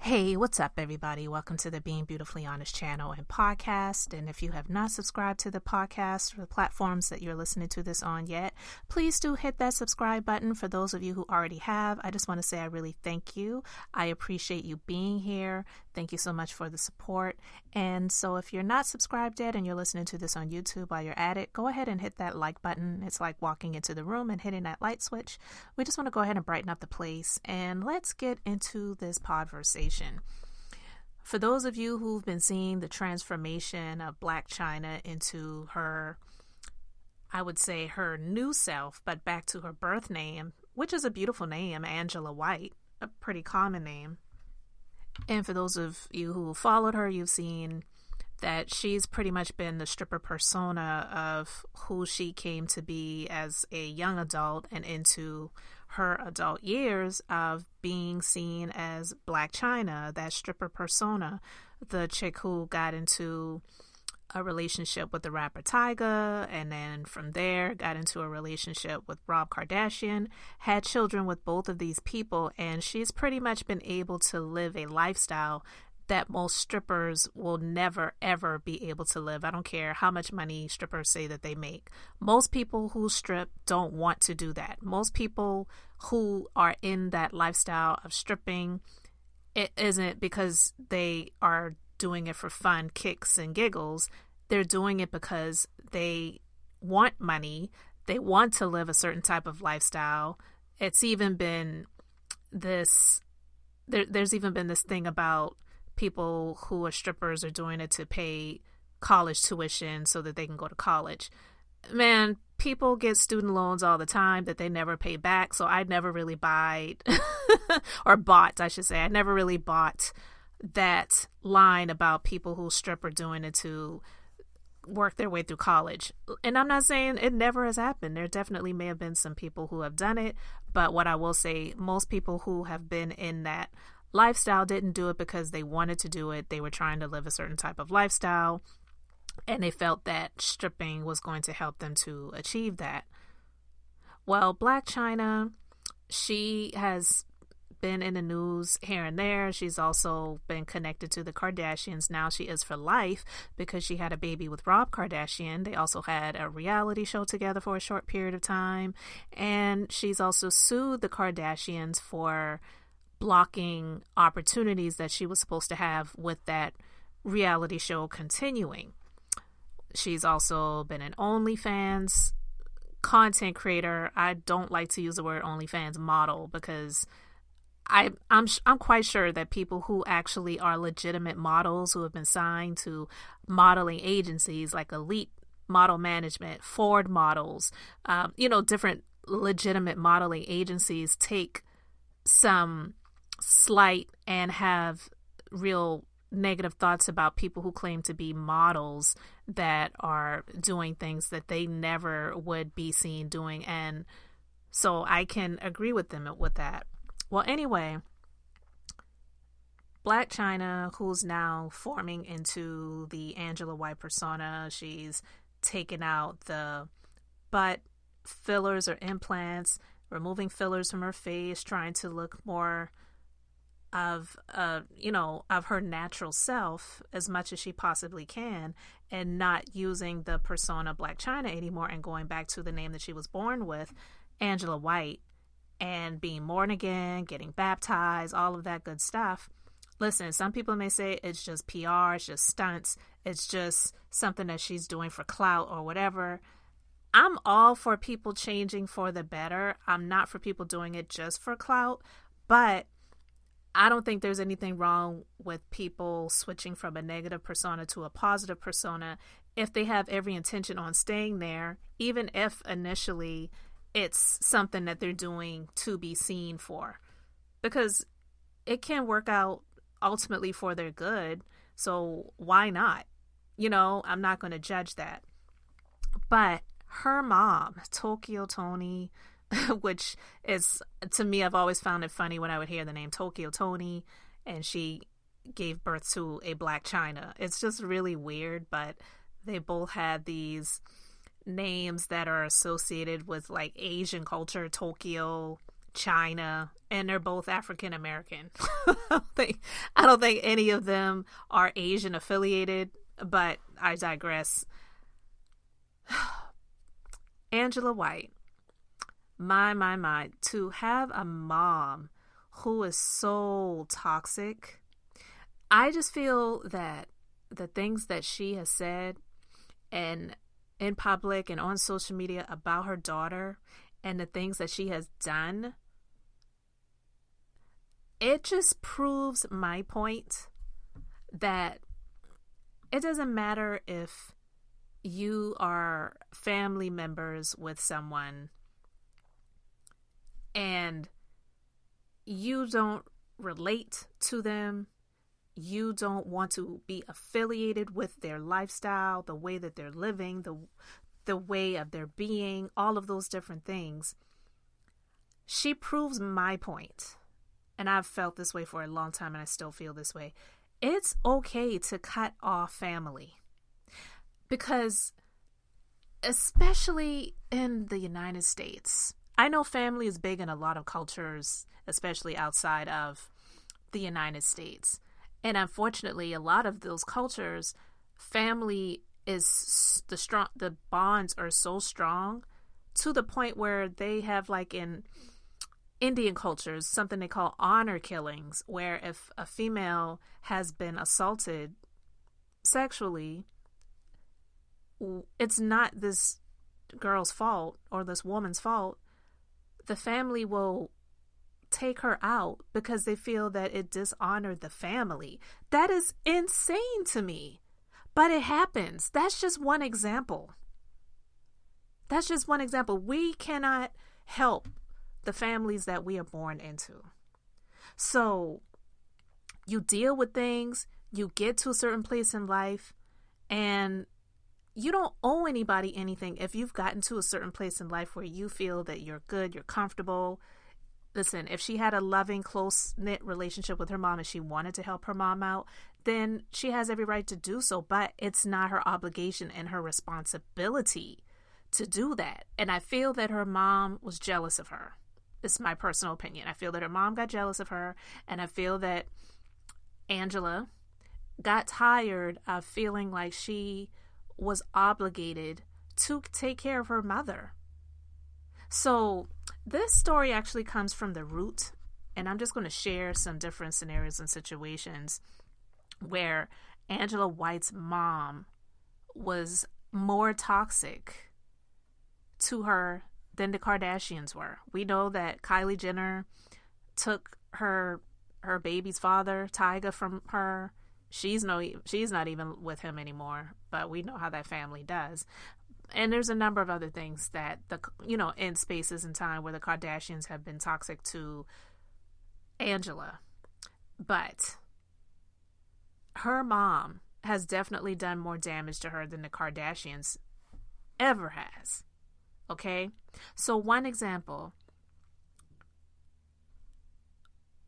Hey, what's up, everybody? Welcome to the Being Beautifully Honest channel and podcast. And if you have not subscribed to the podcast or the platforms that you're listening to this on yet, please do hit that subscribe button. For those of you who already have, I just want to say I really thank you. I appreciate you being here. Thank you so much for the support. And so if you're not subscribed yet and you're listening to this on YouTube while you're at it, go ahead and hit that like button. It's like walking into the room and hitting that light switch. We just want to go ahead and brighten up the place, and let's get into this podversation. For those of you who've been seeing the transformation of Blac Chyna into her, I would say her new self, but back to her birth name, which is a beautiful name, Angela White, a pretty common name. And for those of you who followed her, you've seen that she's pretty much been the stripper persona of who she came to be as a young adult and into her adult years of being seen as Blac Chyna, that stripper persona, the chick who got into a relationship with the rapper Tyga, and then from there got into a relationship with Rob Kardashian, had children with both of these people, and she's pretty much been able to live a lifestyle that most strippers will never, ever be able to live. I don't care how much money strippers say that they make. Most people who strip don't want to do that. Most people who are in that lifestyle of stripping, it isn't because they are doing it for fun, kicks and giggles. They're doing it because they want money. They want to live a certain type of lifestyle. It's even been this, there's even been this thing about people who are strippers are doing it to pay college tuition so that they can go to college. Man, people get student loans all the time that they never pay back. So I never really bought, I never really bought that line about people who strip are doing it to work their way through college. And I'm not saying it never has happened. There definitely may have been some people who have done it. But what I will say, most people who have been in that lifestyle didn't do it because they wanted to do it. They were trying to live a certain type of lifestyle, and they felt that stripping was going to help them to achieve that. Well, Blac Chyna, she has been in the news here and there. She's also been connected to the Kardashians. Now she is for life because she had a baby with Rob Kardashian. They also had a reality show together for a short period of time. And she's also sued the Kardashians for blocking opportunities that she was supposed to have with that reality show continuing. She's also been an OnlyFans content creator. I don't like to use the word OnlyFans model because I'm quite sure that people who actually are legitimate models who have been signed to modeling agencies like Elite Model Management, Ford Models, different legitimate modeling agencies take some slight and have real negative thoughts about people who claim to be models that are doing things that they never would be seen doing. And so I can agree with them with that. Well, anyway, Blac Chyna, who's now forming into the Angela White persona, she's taken out the butt fillers or implants, removing fillers from her face, trying to look more of her natural self as much as she possibly can, and not using the persona Blac Chyna anymore and going back to the name that she was born with, Angela White, and being born again, getting baptized, all of that good stuff. Listen, some people may say it's just PR, it's just stunts, it's just something that she's doing for clout or whatever. I'm all for people changing for the better. I'm not for people doing it just for clout, but I don't think there's anything wrong with people switching from a negative persona to a positive persona if they have every intention on staying there, even if initially it's something that they're doing to be seen for, because it can work out ultimately for their good. So why not? I'm not going to judge that. But her mom, Tokyo Toni, which is, to me, I've always found it funny when I would hear the name Tokyo Toni, and she gave birth to a Blac Chyna. It's just really weird, but they both had these names that are associated with like Asian culture, Tokyo, Chyna, and they're both African American. I don't think any of them are Asian affiliated, but I digress. Angela White, my, to have a mom who is so toxic. I just feel that the things that she has said and in public and on social media about her daughter and the things that she has done, it just proves my point that it doesn't matter if you are family members with someone and you don't relate to them, you don't want to be affiliated with their lifestyle, the way that they're living, the way of their being, all of those different things. She proves my point. And I've felt this way for a long time, and I still feel this way. It's okay to cut off family. Because especially in the United States, I know family is big in a lot of cultures, especially outside of the United States. And unfortunately, a lot of those cultures, family is the bonds are so strong to the point where they have, like in Indian cultures, something they call honor killings, where if a female has been assaulted sexually, it's not this girl's fault or this woman's fault. The family will take her out because they feel that it dishonored the family. That is insane to me. But it happens. That's just one example. That's just one example. We cannot help the families that we are born into. So you deal with things, you get to a certain place in life, and you don't owe anybody anything if you've gotten to a certain place in life where you feel that you're good, you're comfortable. Listen, if she had a loving, close-knit relationship with her mom and she wanted to help her mom out, then she has every right to do so, but it's not her obligation and her responsibility to do that. And I feel that her mom was jealous of her. It's my personal opinion. I feel that her mom got jealous of her, and I feel that Angela got tired of feeling like she was obligated to take care of her mother. So this story actually comes from the root, and I'm just going to share some different scenarios and situations where Angela White's mom was more toxic to her than the Kardashians were. We know that Kylie Jenner took her baby's father, Tyga, from her. She's not even with him anymore, but we know how that family does. And there's a number of other things that in spaces and time where the Kardashians have been toxic to Angela. But her mom has definitely done more damage to her than the Kardashians ever has. Okay? So one example,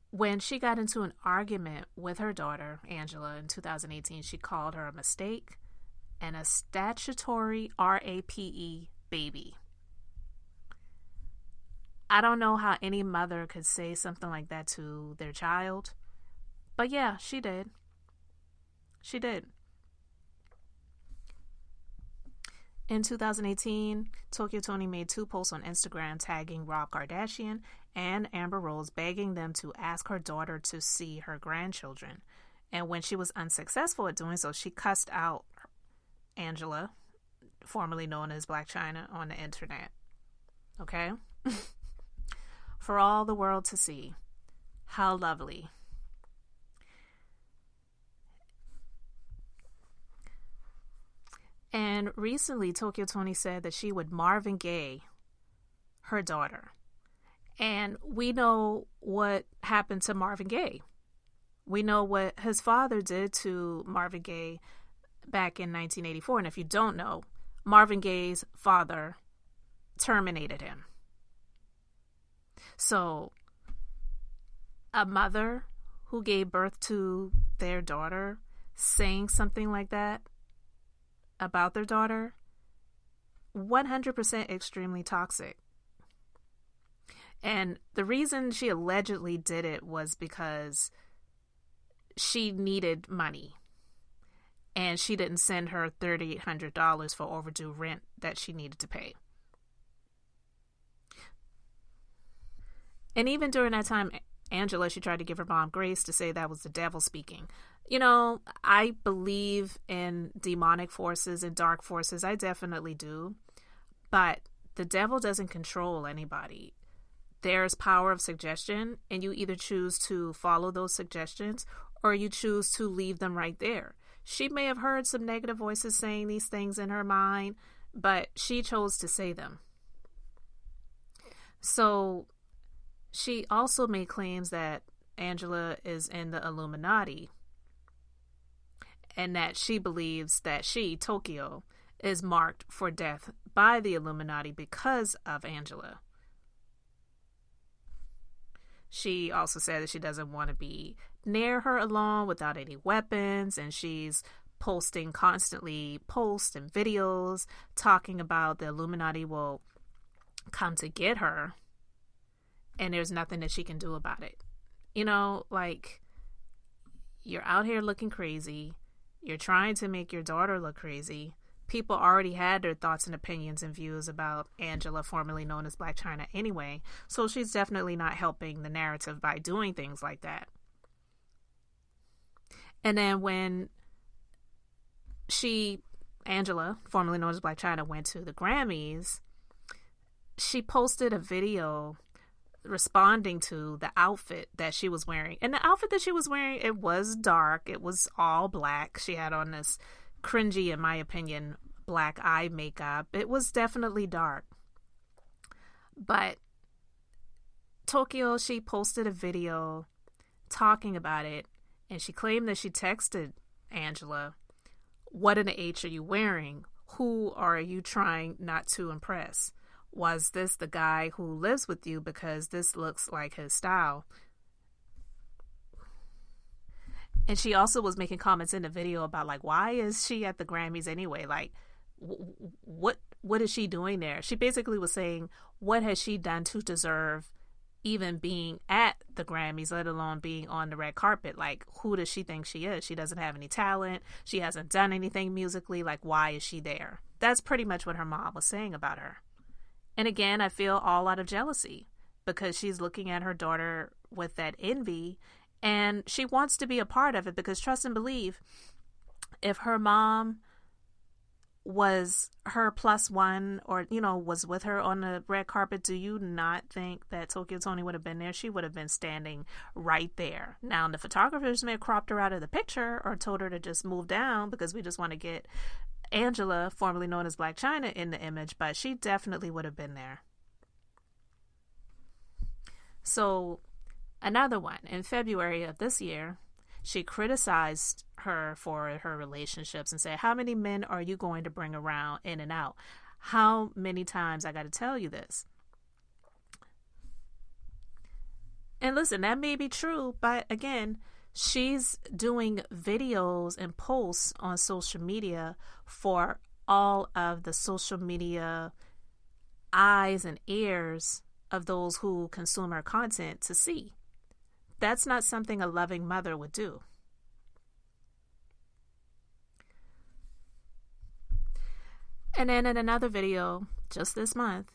when she got into an argument with her daughter, Angela, in 2018, she called her a mistake and a statutory RAPE baby. I don't know how any mother could say something like that to their child, but yeah, she did. She did. In 2018, Tokyo Toni made 2 posts on Instagram tagging Rob Kardashian and Amber Rose, begging them to ask her daughter to see her grandchildren. And when she was unsuccessful at doing so, she cussed out Angela, formerly known as Blac Chyna, on the internet. Okay? For all the world to see. How lovely. And recently, Tokyo Toni said that she would Marvin Gaye her daughter. And we know what happened to Marvin Gaye. We know what his father did to Marvin Gaye back in 1984. And if you don't know, Marvin Gaye's father terminated him. So a mother who gave birth to their daughter saying something like that about their daughter, 100% extremely toxic. And the reason she allegedly did it was because she needed money. And she didn't send her $3,800 for overdue rent that she needed to pay. And even during that time, Angela, she tried to give her mom grace to say that was the devil speaking. You know, I believe in demonic forces and dark forces. I definitely do. But the devil doesn't control anybody. There's power of suggestion, and you either choose to follow those suggestions or you choose to leave them right there. She may have heard some negative voices saying these things in her mind, but she chose to say them. So she also made claims that Angela is in the Illuminati and that she believes that she, Tokyo, is marked for death by the Illuminati because of Angela. She also said that she doesn't want to be near her alone without any weapons, and she's posting constantly posts and videos talking about the Illuminati will come to get her, and there's nothing that she can do about it. You know, like, you're out here looking crazy. You're trying to make your daughter look crazy. People already had their thoughts and opinions and views about Angela, formerly known as Blac Chyna anyway, so she's definitely not helping the narrative by doing things like that. And then when Angela, formerly known as Blac Chyna, went to the Grammys, she posted a video responding to the outfit that she was wearing. And the outfit that she was wearing, it was dark. It was all black. She had on this cringy, in my opinion, black eye makeup. It was definitely dark. But Tokyo, she posted a video talking about it, and she claimed that she texted Angela, "What in the H are you wearing? Who are you trying not to impress? Was this the guy who lives with you? Because this looks like his style." And she also was making comments in the video about, like, why is she at the Grammys anyway? Like, what is she doing there? She basically was saying, what has she done to deserve even being at the Grammys, let alone being on the red carpet? Like, who does she think she is? She doesn't have any talent. She hasn't done anything musically. Like, why is she there? That's pretty much what her mom was saying about her. And again, I feel all out of jealousy because she's looking at her daughter with that envy, and she wants to be a part of it because, trust and believe, if her mom was her plus one or, you know, was with her on the red carpet, do you not think that Tokyo Toni would have been there? She would have been standing right there. Now, the photographers may have cropped her out of the picture or told her to just move down because we just want to get Angela, formerly known as Blac Chyna, in the image, but she definitely would have been there. So, another one, in February of this year, she criticized her for her relationships and said, how many men are you going to bring around in and out? How many times I got to tell you this? And listen, that may be true, but again, she's doing videos and posts on social media for all of the social media eyes and ears of those who consume her content to see. That's not something a loving mother would do. And then in another video just this month,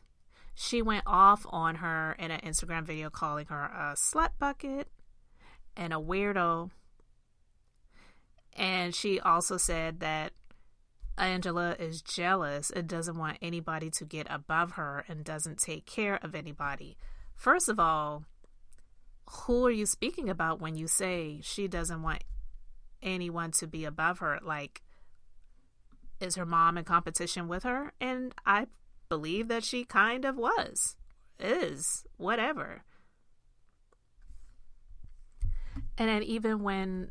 she went off on her in an Instagram video calling her a slut bucket and a weirdo. And she also said that Angela is jealous and doesn't want anybody to get above her and doesn't take care of anybody. First of all, who are you speaking about when you say she doesn't want anyone to be above her? Like, is her mom in competition with her? And I believe that she kind of is, whatever. And then even when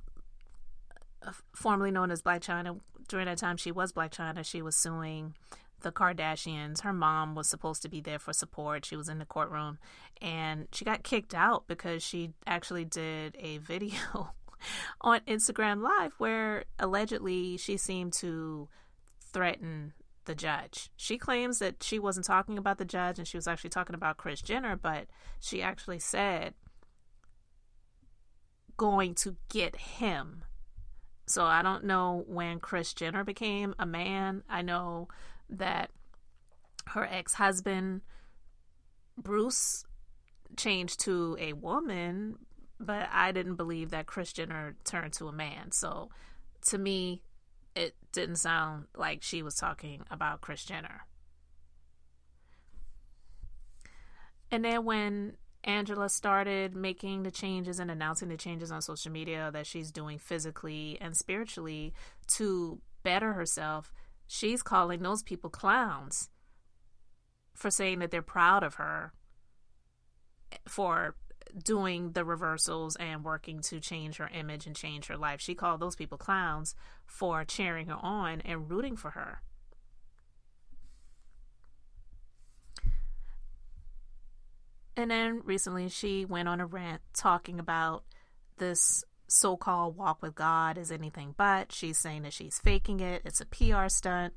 formerly known as Blac Chyna, during that time she was Blac Chyna, she was suing the Kardashians. Her mom was supposed to be there for support. She was in the courtroom and she got kicked out because she actually did a video on Instagram Live where allegedly she seemed to threaten the judge. She claims that she wasn't talking about the judge and she was actually talking about Kris Jenner, but she actually said going to get him. So I don't know when Kris Jenner became a man. I know that her ex-husband, Bruce, changed to a woman, but I didn't believe that Kris Jenner turned to a man. So to me, it didn't sound like she was talking about Kris Jenner. And then when Angela started making the changes and announcing the changes on social media that she's doing physically and spiritually to better herself, she's calling those people clowns for saying that they're proud of her for doing the reversals and working to change her image and change her life. She called those people clowns for cheering her on and rooting for her. And then recently she went on a rant talking about this so-called walk with God is anything but. She's saying that she's faking it. It's a PR stunt.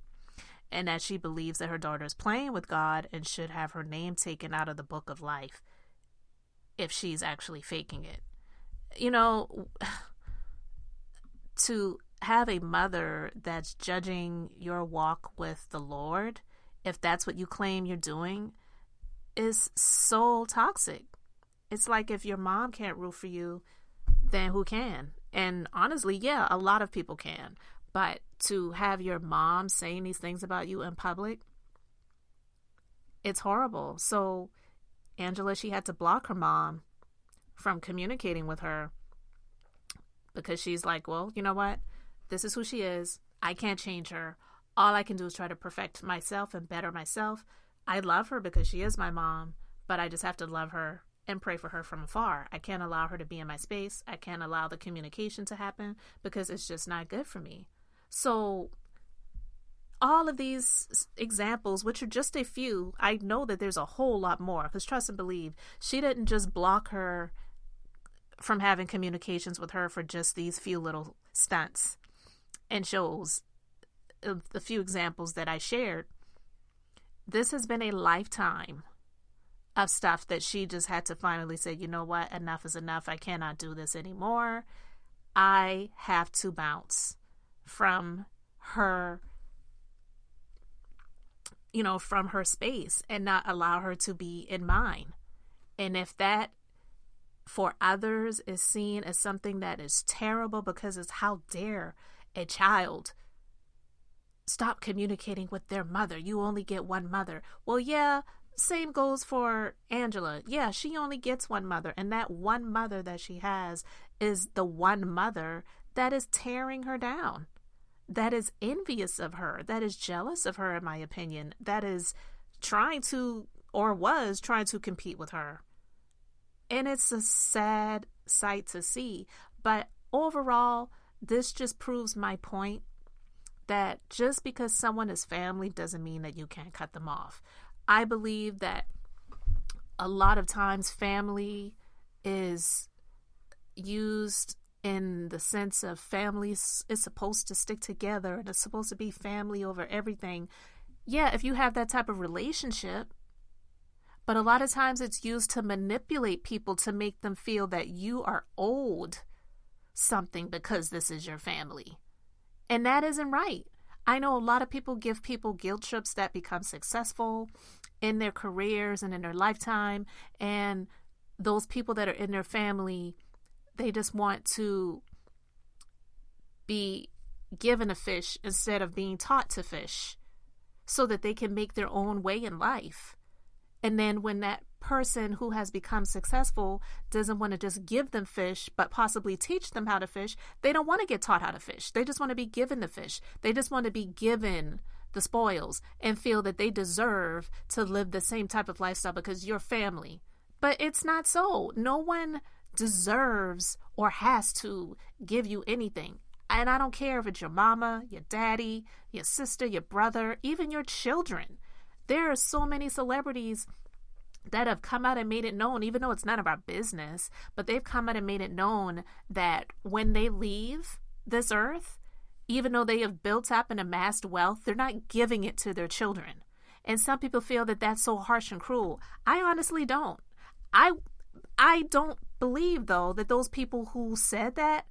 And that she believes that her daughter is playing with God and should have her name taken out of the book of life if she's actually faking it. You know, to have a mother that's judging your walk with the Lord, if that's what you claim you're doing, is so toxic. It's like if your mom can't root for you, then who can? And honestly, yeah, a lot of people can. But to have your mom saying these things about you in public, it's horrible. So Angela, she had to block her mom from communicating with her because she's like, well, you know what? This is who she is. I can't change her. All I can do is try to perfect myself and better myself. I love her because she is my mom, but I just have to love her and pray for her from afar. I can't allow her to be in my space. I can't allow the communication to happen because it's just not good for me. So all of these examples, which are just a few, I know that there's a whole lot more because trust and believe, she didn't just block her from having communications with her for just these few little stunts and shows. The few examples that I shared, this has been a lifetime of stuff that she just had to finally say, you know what, enough is enough. I cannot do this anymore. I have to bounce from her, from her space and not allow her to be in mine. And if that for others is seen as something that is terrible because it's how dare a child stop communicating with their mother. You only get one mother. Well, yeah, same goes for Angela. Yeah, she only gets one mother. And that one mother that she has is the one mother that is tearing her down, that is envious of her, that is jealous of her, in my opinion, that is trying to, or was trying to compete with her. And it's a sad sight to see. But overall, this just proves my point that just because someone is family doesn't mean that you can't cut them off. I believe that a lot of times family is used in the sense of family is supposed to stick together and it's supposed to be family over everything. Yeah, if you have that type of relationship, but a lot of times it's used to manipulate people to make them feel that you are owed something because this is your family. And that isn't right. I know a lot of people give people guilt trips that become successful in their careers and in their lifetime. And those people that are in their family, they just want to be given a fish instead of being taught to fish so that they can make their own way in life. And then when that person who has become successful doesn't want to just give them fish, but possibly teach them how to fish, they don't want to get taught how to fish. They just want to be given the fish. They just want to be given the spoils and feel that they deserve to live the same type of lifestyle because you're family. But it's not so. No one deserves or has to give you anything. And I don't care if it's your mama, your daddy, your sister, your brother, even your children. There are so many celebrities that have come out and made it known, even though it's none of our business, but they've come out and made it known that when they leave this earth, even though they have built up and amassed wealth, they're not giving it to their children. And some people feel that that's so harsh and cruel. I honestly don't. I don't believe, though, that those people who said that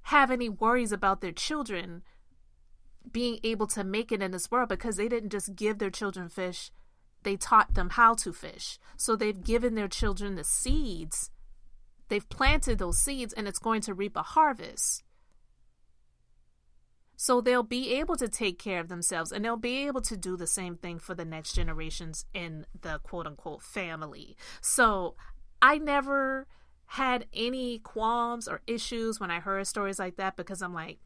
have any worries about their children being able to make it in this world, because they didn't just give their children fish, they taught them how to fish. So they've given their children the seeds. They've planted those seeds, and it's going to reap a harvest. So they'll be able to take care of themselves, and they'll be able to do the same thing for the next generations in the quote unquote family. So I never had any qualms or issues when I heard stories like that, because I'm like,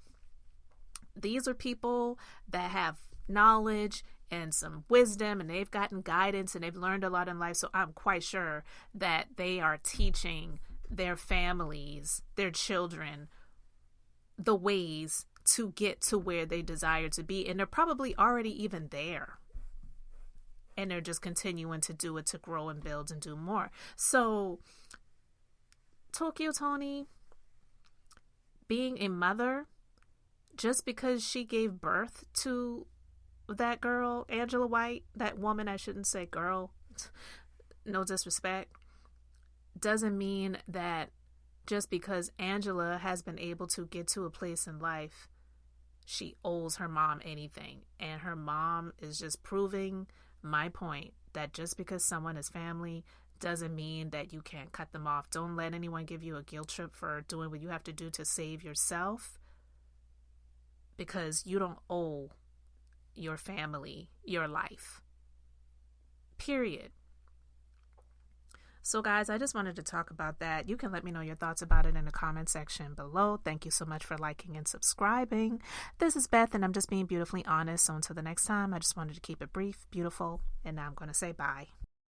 these are people that have knowledge and some wisdom, and they've gotten guidance, and they've learned a lot in life. So I'm quite sure that they are teaching their families, their children, the ways to get to where they desire to be. And they're probably already even there. And they're just continuing to do it to grow and build and do more. So Tokyo Toni, being a mother, just because she gave birth to that girl, Angela White, that woman, I shouldn't say girl, no disrespect, doesn't mean that just because Angela has been able to get to a place in life, she owes her mom anything. And her mom is just proving my point that just because someone is family doesn't mean that you can't cut them off. Don't let anyone give you a guilt trip for doing what you have to do to save yourself, because you don't owe your family your life. Period. So guys, I just wanted to talk about that. You can let me know your thoughts about it in the comment section below. Thank you so much for liking and subscribing. This is Beth, and I'm just being beautifully honest. So until the next time, I just wanted to keep it brief, beautiful, and now I'm going to say bye.